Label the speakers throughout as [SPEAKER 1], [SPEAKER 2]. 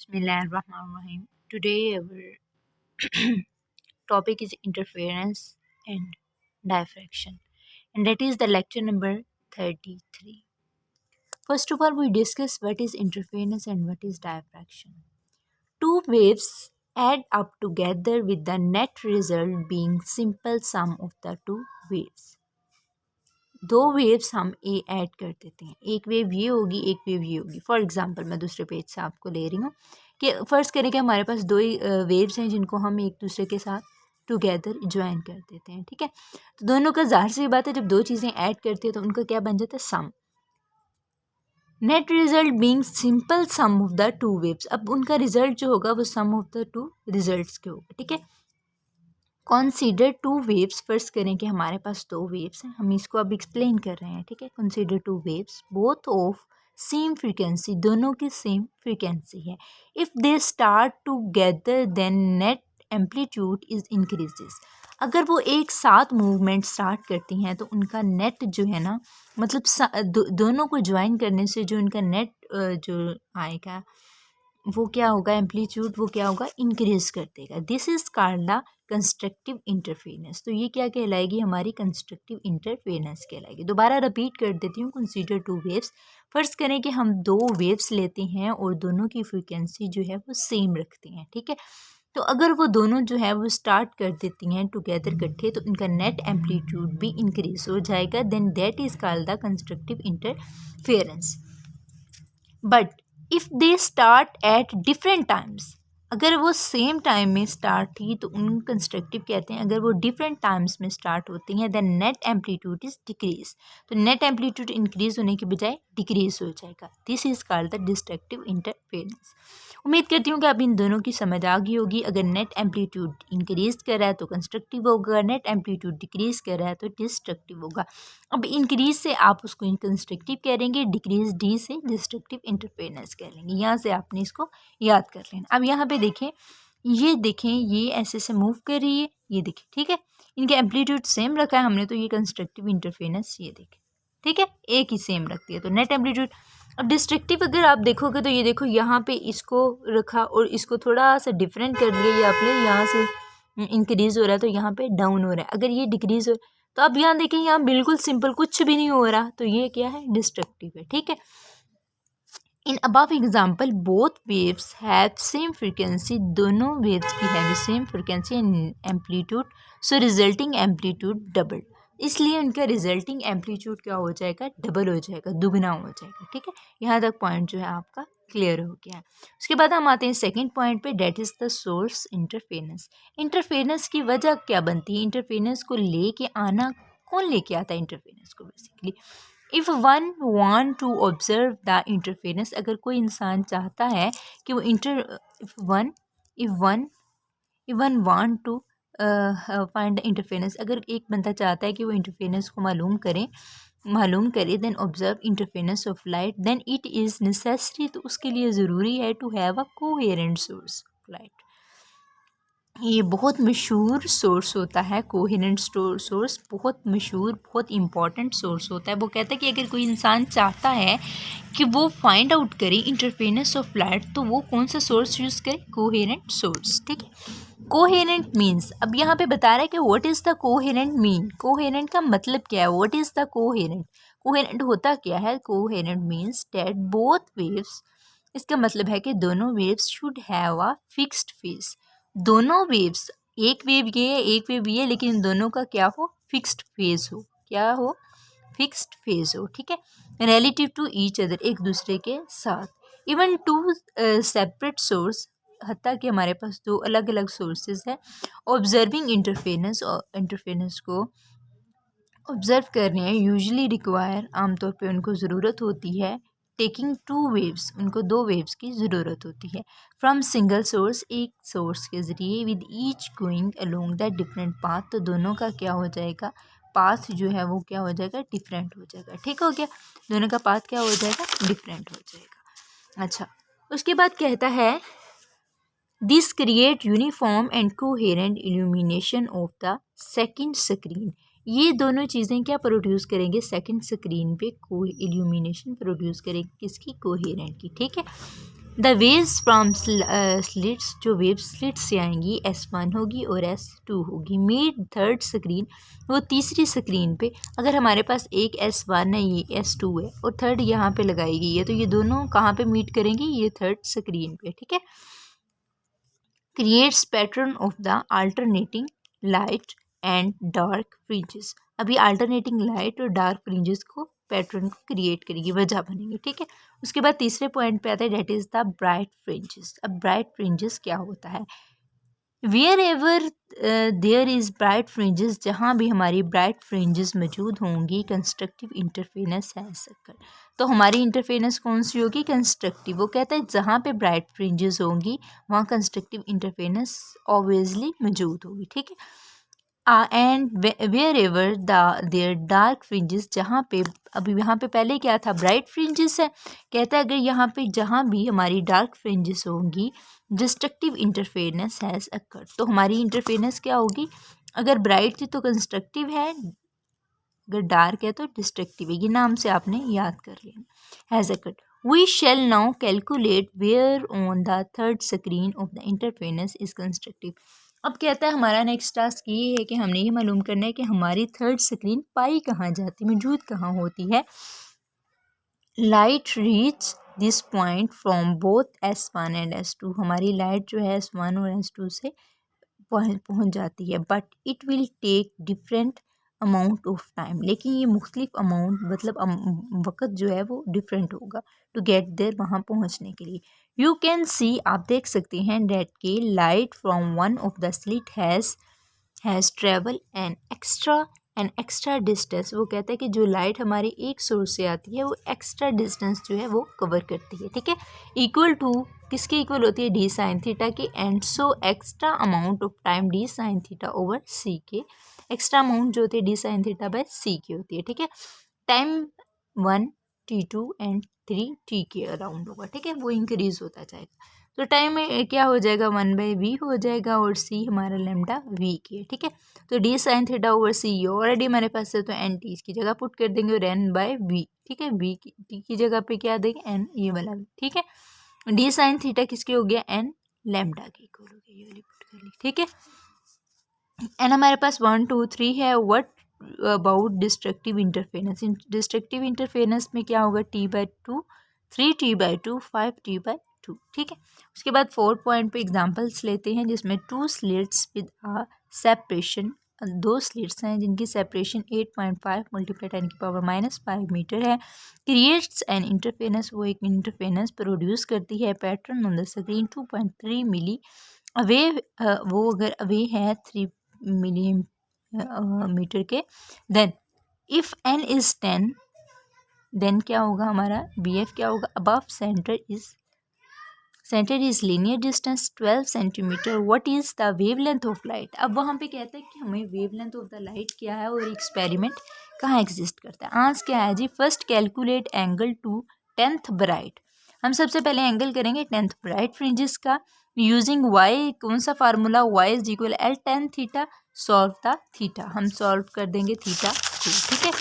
[SPEAKER 1] Bismillahirrahmanirrahim. Today our topic is interference and diffraction, and that is the lecture number 33. First of all, we discuss what is interference and what is diffraction. Two waves add up together with the net result being simple sum of the two waves. दो waves हम ए add कर देते हैं, एक wave ये होगी एक wave ये होगी. फॉर एग्जांपल मैं दूसरे पेज से आपको ले रही हूँ कि फ़र्ज़ करें कि हमारे पास दो ही वेव्स हैं जिनको हम एक दूसरे के साथ टुगेदर ज्वाइन कर देते हैं. ठीक है, तो दोनों का ज़ाहिर सी बात है जब दो चीज़ें ऐड करती है तो उनका क्या बन जाता है, sum. Net result being simple sum of the two waves. अब उनका रिजल्ट जो होगा वो sum of the two results के होगा. ठीक है, कंसीडर टू वेव्स. फर्स्ट करें कि हमारे पास दो वेव्स हैं, हम इसको अब एक्सप्लेन कर रहे हैं. ठीक है, consider two waves both of same frequency, दोनों की सेम फ्रीक्वेंसी है. If they start together then net amplitude is increases. अगर वो एक साथ मूवमेंट स्टार्ट करती हैं तो उनका नेट जो है ना, मतलब दोनों को ज्वाइन करने से जो उनका नेट जो आएगा वो क्या होगा, एम्पलीट्यूड वो क्या होगा, इंक्रीज कर देगा. This is called the constructive interference. तो ये क्या कहलाएगी, हमारी कंस्ट्रक्टिव इंटरफेरेंस कहलाएगी. दोबारा रिपीट कर देती हूँ. Consider two waves. फर्स्ट करें कि हम दो वेव्स लेते हैं और दोनों की फ्रीक्वेंसी जो है वो सेम रखते हैं. ठीक है, तो अगर वो दोनों जो है वो स्टार्ट कर देती हैं टुगेदर इकट्ठे तो उनका नेट एम्पलीट्यूड भी इंक्रीज हो जाएगा. Then that is called the constructive interference. But if they start at different times, अगर वो सेम टाइम में स्टार्ट थी तो उन कंस्ट्रक्टिव कहते हैं. अगर वो डिफरेंट टाइम्स में स्टार्ट होती हैं then net amplitude is decrease. तो नेट एम्पलीट्यूड इंक्रीज होने के बजाय डिक्रीज हो जाएगा. This is called the destructive interference. उम्मीद करती हूँ कि आप इन दोनों की समझ आ गई होगी. अगर नेट एम्पलीट्यूड इंक्रीज कर रहा है तो कंस्ट्रक्टिव होगा, नेट एम्पलीट्यूड डिक्रीज कर रहा है तो डिस्ट्रक्टिव होगा. अब इंक्रीज से आप उसको कंस्ट्रक्टिव करेंगे, डिक्रीज डी से डिस्ट्रक्टिव इंटरफेरेंस कह लेंगे. यहाँ से आपने इसको याद कर लेना. अब यहाँ पे देखें, ये देखें, ये ऐसे से मूव कर रही है, ये देखें. ठीक है, इनके एम्पलीट्यूड सेम रखा है हमने, तो ये कंस्ट्रक्टिव इंटरफेरेंस ये देखें. ठीक है, एक ही सेम रखती है तो नेट एम्पलीट्यूड. अब डिस्ट्रक्टिव अगर आप देखोगे तो ये देखो, यहाँ पे इसको रखा और इसको थोड़ा सा डिफरेंट कर लिया, ये आपने यहाँ से इंक्रीज हो रहा है तो यहाँ पे डाउन हो रहा है. अगर ये डिक्रीज हो तो अब यहाँ देखें, यहाँ बिल्कुल सिंपल कुछ भी नहीं हो रहा, तो ये क्या है, डिस्ट्रक्टिव है. ठीक है, in above example both waves have same frequency. दोनों वेव्स की है same frequency and amplitude, so resulting amplitude double. इसलिए उनका रिजल्टिंग एम्पलीट्यूड क्या हो जाएगा, डबल हो जाएगा, दुगना हो जाएगा. ठीक है, यहाँ तक पॉइंट जो है आपका क्लियर हो गया है. उसके बाद हम आते हैं सेकंड पॉइंट पे, that is the source interference. Interference की वजह क्या बनती है, इंटरफेरेंस को लेके आना, कौन लेके आता है इंटरफेरेंस को basically. If one want to observe the interference, अगर कोई इंसान चाहता है कि वो if one want to find the interference, अगर एक बंदा चाहता है कि वो इंटरफेरेंस को मालूम करे then observe interference of light, then it is necessary, तो उसके लिए ज़रूरी है to have a coherent source of light. ये बहुत मशहूर सोर्स होता है, कोहेरेंट सोर्स बहुत मशहूर, बहुत इम्पॉर्टेंट सोर्स होता है. वो कहता है कि अगर कोई इंसान चाहता है कि वो फाइंड आउट करे इंटरफेरेंस ऑफ लाइट तो वो कौन सा सोर्स यूज़ करे, कोहेरेंट सोर्स. ठीक है, कोहेरेंट मीन्स, अब यहाँ पे बता रहा है कि what is the coherent mean. Coherent का मतलब क्या है, what is the coherent. Coherent होता क्या है, coherent means that both waves, इसका मतलब है कि दोनों waves should have a fixed phase. दोनों वेव्स, एक वेव ये है एक वेव ये है, लेकिन इन दोनों का क्या हो, फिक्स्ड फेज हो. क्या हो, फिक्स्ड फेज हो. ठीक है, रिलेटिव टू ईच अदर, एक दूसरे के साथ. इवन टू सेपरेट सोर्स, हत्ता कि हमारे पास दो अलग अलग सोर्सेज है. ऑब्जर्विंग इंटरफेरेंस को ऑब्जर्व करने हैं यूजली रिक्वायर, आमतौर पे उनको ज़रूरत होती है. टेकिंग टू वेव्स, उनको दो वेव्स की ज़रूरत होती है. फ्रॉम सिंगल सोर्स, एक सोर्स के ज़रिए, with each going along that different path, तो दोनों का क्या हो जाएगा, पाथ जो है वो क्या हो जाएगा, डिफरेंट हो जाएगा. ठीक हो गया, दोनों का पाथ क्या हो जाएगा, डिफरेंट हो जाएगा. अच्छा, उसके बाद कहता है this create uniform and coherent illumination of the second screen. ये दोनों चीज़ें क्या प्रोड्यूस करेंगे, सेकंड स्क्रीन पे को इल्यूमिनेशन प्रोड्यूस करेंगे, किसकी, कोहेरेंट की. ठीक है, द वेव्स फ्रॉम स्लिट्स, जो वेव स्लिट्स से आएंगी S1 होगी और S2 होगी। मीट थर्ड स्क्रीन, वो तीसरी स्क्रीन पे। अगर हमारे पास एक S1 है, ये S2 है और थर्ड यहाँ पे लगाई गई है, तो ये दोनों कहाँ पे मीट करेंगी? ये थर्ड स्क्रीन पे, ठीक है। Creates pattern of the alternating light and dark fringes. अभी अल्टरनेटिंग लाइट और डार्क फ्रिंजेस को पैटर्न को क्रिएट करेगी, वजह बनेगी, ठीक है। उसके बाद तीसरे पॉइंट पे आता है, that is the bright fringes. अब ब्राइट फ्रिंजेस क्या होता है? Wherever there is bright fringes, जहाँ भी हमारी ब्राइट फ्रिंजेस मौजूद होंगी, कंस्ट्रक्टिव इंटरफेरेंस हैज़ अकर्ड। तो हमारी इंटरफेरेंस कौन सी होगी? कंस्ट्रक्टिव। वो कहता है जहाँ पे ब्राइट फ्रिंजेस होंगी वहाँ कंस्ट्रक्टिव इंटरफेरेंस ऑब्वियसली मौजूद होगी, ठीक है। And wherever there dark fringes, जहाँ पे, अभी यहाँ पे पहले क्या था? ब्राइट फ्रिंजेस है। कहता है अगर यहाँ पे जहाँ भी हमारी डार्क फ्रिंजेस होंगी, डिस्ट्रक्टिव इंटरफेरेंस हैज़ अकर्ड। तो हमारी इंटरफेरेंस क्या होगी? अगर ब्राइट थी तो कंस्ट्रक्टिव है, अगर डार्क है तो डिस्ट्रक्टिव है। ये नाम से आपने याद कर लेना। Has occurred. We shall now calculate where on the third screen of the interference is constructive. अब कहता है हमारा नेक्स्ट टास्क ये है कि हमने ये मालूम करना है कि हमारी थर्ड स्क्रीन पाई कहाँ जाती, मौजूद कहाँ होती है। Light reach this point from both S1 and S2। हमारी लाइट जो है S1 और S2 से पहुँच जाती है, but it will take different amount of time. लेकिन ये मुख्तलिफ अमाउंट, मतलब वक्त जो है वो डिफरेंट होगा टू गेट देयर, वहाँ पहुँचने के लिए। यू कैन सी, आप देख सकते हैं, डेट के light from one of the slit has travel an extra distance. वो कहता है कि जो लाइट हमारी एक सोर्स से आती है वो एक्स्ट्रा डिस्टेंस जो है वो कवर करती है, ठीक है। इक्वल टू, किसके इक्वल होती है? डी साइन थीटा की। And so extra amount of time D sine theta over C के। एक्स्ट्रा अमाउंट जो होती है D sine theta by C की होती है, ठीक है। टाइम 1 T2 एंड 3 T के अराउंड होगा, ठीक है। वो इंक्रीज होता जाएगा, तो टाइम में क्या हो जाएगा? 1/v हो जाएगा और c हमारा लेमडा v की है, ठीक है। तो डी साइन थीटा ओवर सी ऑलरेडी हमारे पास है, तो एन टी इसकी जगह पुट कर देंगे और n/v, ठीक है। v की t की जगह पे क्या देंगे? n, ये वाला v, ठीक है। डी साइन थीटा किसके हो गया? n लेमडा के इक्वल हो गया, ये वाली पुट कर ली, ठीक है। एन हमारे पास 1 2 3 है। What about destructive interference? Destructive interference में क्या होगा? T/2, 3T/2, 5T/2, ठीक है। उसके बाद 4 पॉइंट पे एग्जांपल्स लेते हैं, जिसमें 2 slits with a separation, 2 slits हैं जिनकी सेपरेशन 8.5 × 10⁻⁻5 मीटर है। क्रिएट्स एन इंटरफेरेंस, वो एक इंटरफेरेंस प्रोड्यूस करती है। Pattern on the screen 2.3 milli away, वो अगर अवे है 3 मिलीमीटर के। Then if n is 10, then क्या होगा हमारा? BF क्या होगा? Above centre is linear distance 12 centimetre. What is the wavelength of light? अब वहाँ पे कहता है कि हमें वेवलेंथ ऑफ द लाइट क्या है और एक्सपेरिमेंट कहाँ एग्जिस्ट करता है। आंसर क्या है जी? First calculate angle to 10th bright. हम सबसे पहले एंगल करेंगे 10th ब्राइट फ्रिंजेस का यूजिंग y। कौन सा formula? y is equal L tan theta. Solve the theta, हम सॉल्व कर देंगे थीटा को, ठीक है।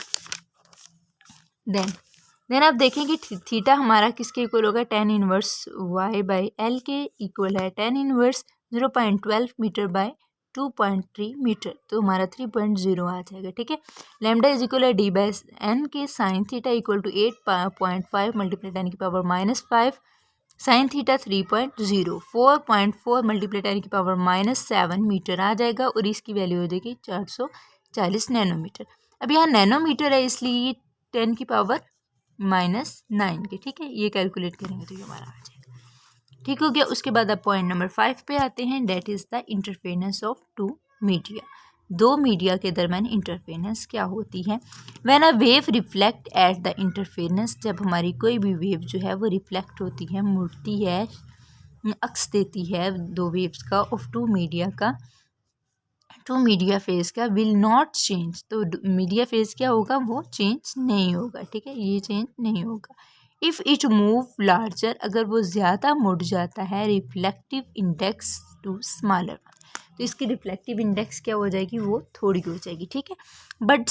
[SPEAKER 1] देन आप देखेंगे थीटा हमारा किसके इक्वल होगा? tan इनवर्स y/L के इक्वल है। tan inverse 0.12 metre by 2.3 metre, तो हमारा 3.0 आ जाएगा, ठीक है। लैम्डा इज इक्वल है d/n के। Sine theta equal to 8.5 × 10⁻⁻5 sine theta 3.0, 4.4 × 10⁻⁻7 metre आ जाएगा और इसकी वैल्यू हो जाएगी 440 नैनोमीटर। अब यहाँ नैनोमीटर है इसलिए 10⁻⁻9 के, ठीक है। ये कैलकुलेट करेंगे तो ये हमारा आ जाएगा, ठीक हो गया। उसके बाद अब पॉइंट नंबर 5 पे आते हैं, that is the interference of 2 media. 2 media के दरमियान इंटरफेरेंस क्या होती है? When a wave reflect at the interference, जब हमारी कोई भी वेव जो है वो रिफ्लेक्ट होती है, मुड़ती है, अक्स देती है 2 वेव्स का ऑफ 2 मीडिया का, 2 मीडिया फेज का, विल नॉट चेंज। तो मीडिया फेज क्या होगा? वो चेंज नहीं होगा, ठीक है, ये चेंज नहीं होगा। इफ़ इट मूव लार्जर, अगर वो ज़्यादा मुड़ जाता है, रिफ्लेक्टिव इंडेक्स टू स्मॉलर, तो इसकी रिफ्लेक्टिव इंडेक्स क्या हो जाएगी? वो थोड़ी हो जाएगी, ठीक है। But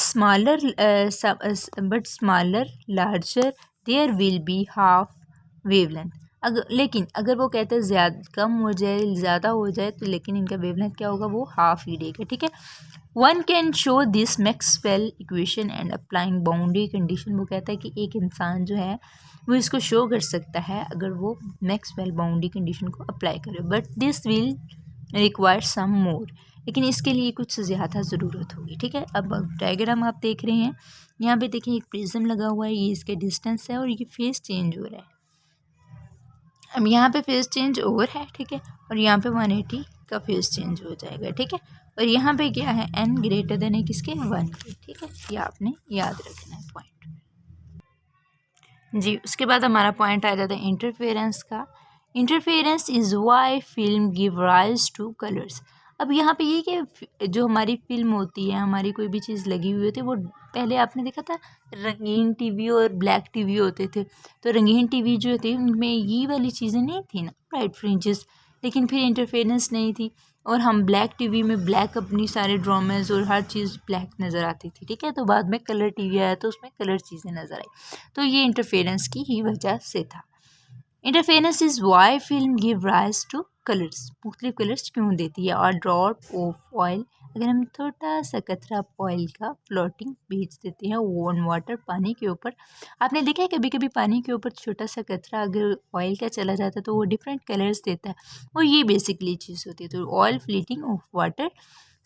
[SPEAKER 1] smaller larger there will be half wavelength. लेकिन अगर वो कहते हैं ज़्यादा कम हो जाए ज़्यादा हो जाए तो लेकिन इनका वेवलेंथ क्या होगा, वो हाफ ही देगा, ठीक है। One can show this Maxwell equation and applying boundary condition. वो कहता है कि एक इंसान जो है वो इसको शो कर सकता है अगर वो मैक्सवेल बाउंड्री कंडीशन को अप्लाई करे, but this will require some more, लेकिन इसके लिए कुछ ज़्यादा ज़रूरत होगी, ठीक है। अब डायग्राम आप देख रहे हैं, यहाँ पे देखिए एक प्रिज्म लगा हुआ है, ये इसके डिस्टेंस है और ये फेस चेंज हो रहा है। अब यहाँ पे फेस चेंज ओवर है, ठीक है, और यहाँ पे 180 का फेस चेंज हो जाएगा, ठीक है। और यहाँ पे क्या है, n ग्रेटर देन है किसके, 1 के, ठीक है। ये आपने याद रखना है पॉइंट जी। उसके बाद हमारा पॉइंट आ जाता है इंटरफेरेंस का। Interference is why film give rise two colours. अब यहाँ पे ये कि जो हमारी फिल्म होती है, हमारी कोई भी चीज़ लगी हुई होती है, वो पहले आपने देखा था रंगीन टीवी और ब्लैक टीवी होते थे, तो रंगीन टीवी जो थे उनमें ये वाली चीज़ें नहीं थी ना, ब्राइट फ्रिंजेस, लेकिन फिर इंटरफेरेंस नहीं थी, और हम ब्लैक टीवी में ब्लैक अपनी सारे ड्रामेज और हर चीज़ ब्लैक नज़र आती थी, ठीक है। तो बाद में कलर टीवी आया तो उसमें कलर चीज़ें नज़र आई, तो ये इंटरफेरेंस की ही वजह से था। Interference is why film give rise two colours. मुख्तलिफ कलर्स क्यों देती है। और ड्रॉप ऑफ ऑयल, अगर हम थोड़ा सा कतरा ऑयल का फ्लोटिंग भेज देते हैं ऑन वाटर, पानी के ऊपर, आपने देखा है कभी कभी पानी के ऊपर छोटा सा कतरा अगर ऑयल का चला जाता है तो वो डिफरेंट कलर्स देता है, वो ये बेसिकली चीज़ होती है। तो oil fleeting of water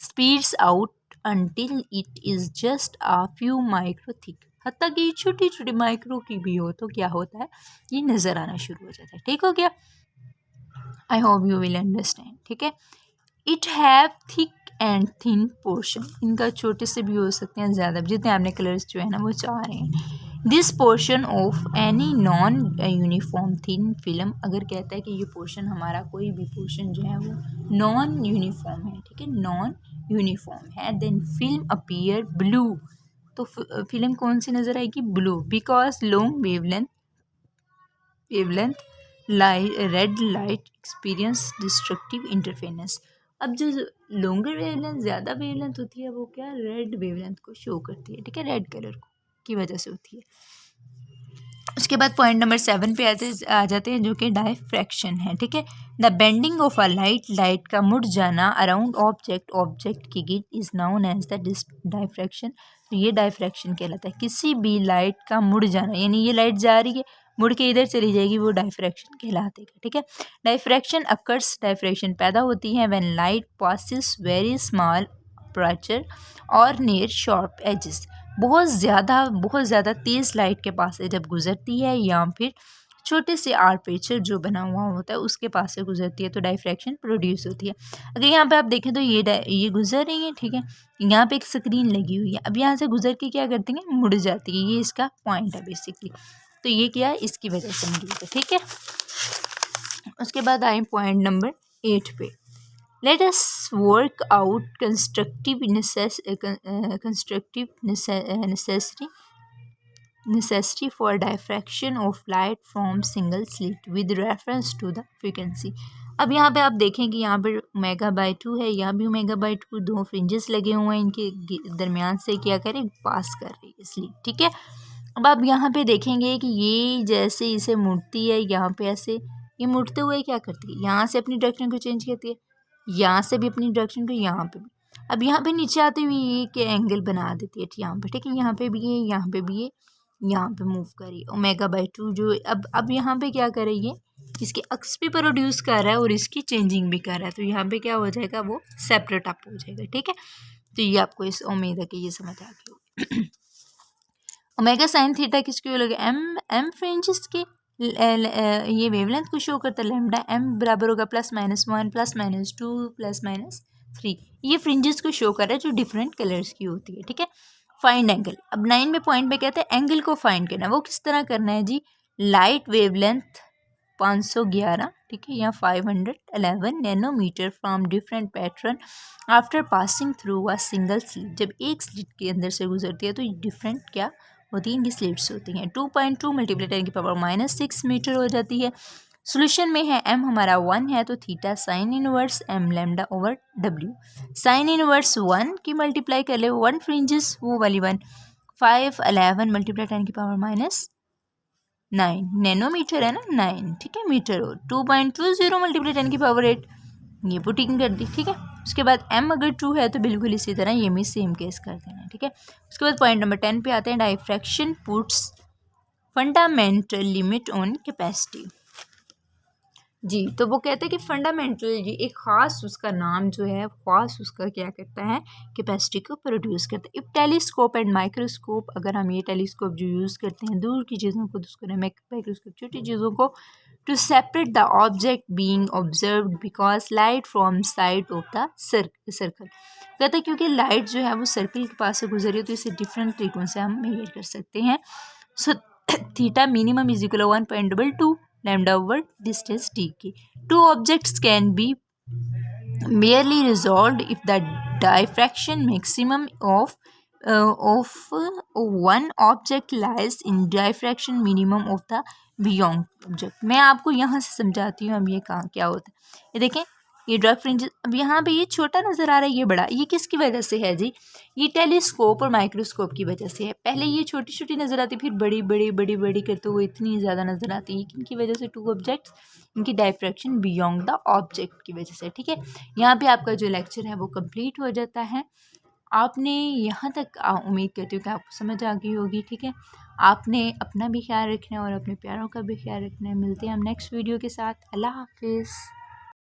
[SPEAKER 1] speeds out until it is just a few micro thick, हत्ता कि छोटी छोटी माइक्रो की भी हो तो क्या होता है, ये नज़र आना शुरू हो जाता है, ठीक हो गया। I hope you will understand, ठीक है। It have thick and thin portion, इनका छोटे से भी हो सकते हैं ज़्यादा, जितने आपने कलर्स जो है ना वो चाह रहे हैं। This portion of any non uniform thin film, अगर कहता है कि ये पोर्शन हमारा कोई भी पोर्शन जो है वो नॉन यूनिफॉर्म है, ठीक है, नॉन यूनिफॉर्म है, देन फिल्म अपीयर ब्लू, तो फिल्म कौन सी नज़र आएगी, blue, because long wavelength red light experience destructive interference. अब जो लॉन्गर वेवलेंथ ज़्यादा वेवलेंथ होती है वो क्या, रेड वेवलेंथ को शो करती है, ठीक है, रेड कलर को की वजह से होती है। उसके बाद पॉइंट नंबर 7 पे आ जाते हैं जो कि डायफ्रैक्शन है, ठीक है। The bending of a light का मुड़ जाना अराउंड ऑब्जेक्ट की गिट is known as the diffraction. तो ये डायफ्रैक्शन कहलाता है, किसी भी लाइट का मुड़ जाना, यानी ये लाइट जा रही है मुड़ के इधर चली जाएगी, वो डायफ्रैक्शन कहलातेगा, ठीक है। डायफ्रैक्शन अकर्स, डायफ्रैक्शन पैदा होती है when light passes very small aperture और नियर शार्प एजेस, बहुत ज़्यादा तेज़ लाइट के पास से जब गुजरती है, या फिर छोटे से आर्पेचर जो बना हुआ होता है उसके पास से गुजरती है, तो डायफ्रैक्शन प्रोड्यूस होती है। अगर यहाँ पे आप देखें तो ये गुजर रही है, ठीक है, यहाँ पे एक स्क्रीन लगी हुई है, अब यहाँ से गुजर के क्या करती है, मुड़ जाती है, ये इसका पॉइंट है बेसिकली। तो ये क्या है, इसकी वजह से मुड़ी है, ठीक है। उसके बाद आए पॉइंट नंबर 8 पे। Let us work out constructive necessity for diffraction of light from single slit with reference to the frequency। अब यहाँ पे आप देखें कि यहाँ पर ओमेगा/2 है, यहाँ भी ओमेगा/2, दो फ्रिंजेस लगे हुए हैं, इनके दरमियान से क्या करें, पास कर रही है स्लिट, ठीक है। अब आप यहाँ पे देखेंगे कि ये जैसे इसे मुड़ती है, यहाँ पे ऐसे ये मुड़ते हुए क्या करती है, यहाँ से अपनी डायरेक्शन को चेंज करती है, यहाँ से भी अपनी डायरेक्शन को, यहाँ पे भी। अब यहाँ पे नीचे आते हुए ये के एंगल बना देती है यहाँ पे, ठीक है, यहाँ पे भी ये, यहाँ पे भी ये, यहाँ पे मूव करिए ओमेगा/2 जो अब यहाँ पे क्या करेंगे, इसके अक्स भी प्रोड्यूस कर रहा है और इसकी चेंजिंग भी कर रहा है, तो यहाँ पे क्या हो जाएगा, वो सेपरेट अप हो जाएगा, ठीक है। तो ये आपको इस उम्मीद है कि ये समझ आ गई। ओमेगा साइन थीटा किसके लगे, एम फ्रिंजेस के ये वेवलेंथ को शो करता है, लैम्डा एम बराबर होगा +-1 +-2 +-3, ये फ्रिंजेस को शो कर रहा है जो डिफरेंट कलर्स की होती है, ठीक है। फाइंड एंगल, अब 9 में पॉइंट में कहते हैं एंगल को फाइंड करना है, वो किस तरह करना है जी, लाइट वेवलेंथ 511, ठीक है, या 511 nanometre from different pattern after passing through a single slit, जब एक स्लिट के अंदर से गुजरती है तो डिफरेंट क्या होती है, इनकी स्लिट्स होती हैं। 2.2 मल्टीप्लाई 10⁻⁻6 मीटर हो जाती है। सोल्यूशन में है m हमारा 1 है तो theta sine inverse m lambda over w, sine inverse 1 की मल्टीप्लाई कर ले, 1 फ्रिंजेस वो वाली 1, 511 मल्टीप्लाई 10⁻⁻⁹ 9 नैनोमीटर है ना, 9 ठीक है मीटर, और 2.20 मल्टीप्लाई 10⁸ ये पुटिंग कर दी, ठीक है। उसके बाद m अगर ट्रू है तो बिल्कुल इसी तरह ये भी सेम केस कर देना, ठीक है। उसके बाद पॉइंट नंबर 10 पे आते हैं, diffraction puts fundamental limit on capacity. जी, तो वो कहते हैं कि फंडामेंटल जी एक ख़ास उसका नाम जो है, ख़ास उसका क्या करता है, कैपेसिटी को प्रोड्यूस करता है। इफ़ टेलीस्कोप एंड माइक्रोस्कोप, अगर हम ये टेलीस्कोप जो यूज़ करते हैं दूर की चीज़ों को, तो उसको माइक्रोस्कोप छोटी चीज़ों को, to separate the object being observed because light from side of the circle. कहते हैं क्योंकि लाइट जो है वो सर्कल के पास से गुजरी है, तो इसे डिफरेंट तरीक़ों से हम मेजर कर सकते हैं। So theta minimum is equal 1.22 lambda over distance dk. Two objects can be merely resolved if the diffraction maximum of one object lies in diffraction minimum of the beyond object. मैं आपको यहाँ से समझाती हूँ अब ये कहाँ क्या होता है। ये देखें, ये डिफरेंस अब यहाँ पे ये छोटा नज़र आ रहा है, ये बड़ा, ये किसकी वजह से है जी, ये टेलीस्कोप और माइक्रोस्कोप की वजह से है। पहले ये छोटी छोटी नज़र आती, फिर बड़ी बड़ी बड़ी बड़ी करते हुए इतनी ज़्यादा नज़र आती है, किनकी वजह से, टू ऑब्जेक्ट्स, इनकी डायफ्रैक्शन बियॉन्ड द ऑब्जेक्ट की वजह से, ठीक है। यहाँ पे आपका जो लेक्चर है वो कंप्लीट हो जाता है। आपने यहाँ तक उम्मीद करती हूँ कि आपको समझ आ गई होगी, ठीक है। आपने अपना भी ख्याल रखना है और अपने प्यारों का भी ख्याल रखना है। मिलते हैं हम नेक्स्ट वीडियो के साथ। अल्लाह हाफिज़।